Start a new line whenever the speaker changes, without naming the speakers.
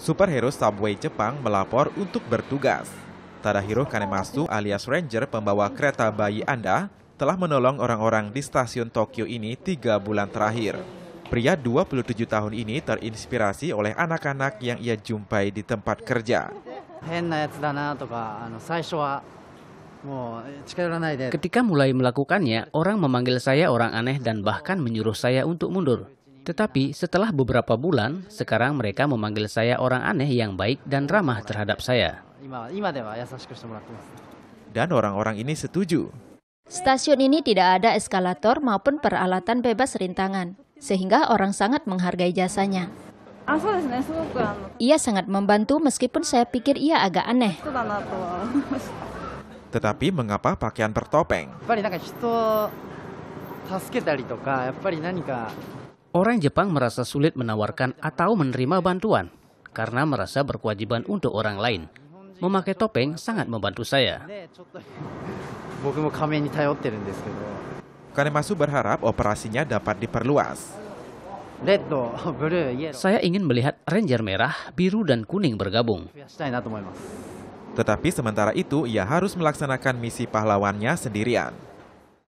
Superhero Subway Jepang melapor untuk bertugas. Tadahiro Kanemasu alias Ranger pembawa kereta bayi Anda telah menolong orang-orang di stasiun Tokyo ini 3 bulan terakhir. Pria 27 tahun ini terinspirasi oleh anak-anak yang ia jumpai di tempat kerja.
Ketika mulai melakukannya, orang memanggil saya orang aneh dan bahkan menyuruh saya untuk mundur. Tetapi setelah beberapa bulan, sekarang mereka memanggil saya orang aneh yang baik dan ramah terhadap saya.
Dan orang-orang ini setuju.
Stasiun ini tidak ada eskalator maupun peralatan bebas rintangan, sehingga orang sangat menghargai jasanya. Ia sangat membantu meskipun saya pikir ia agak aneh.
Tetapi mengapa pakaian bertopeng?
Orang Jepang merasa sulit menawarkan atau menerima bantuan karena merasa berkewajiban untuk orang lain. Memakai topeng sangat membantu saya.
Kanemasu berharap operasinya dapat diperluas.
Saya ingin melihat Ranger merah, biru, dan kuning bergabung.
Tetapi sementara itu ia harus melaksanakan misi pahlawannya sendirian.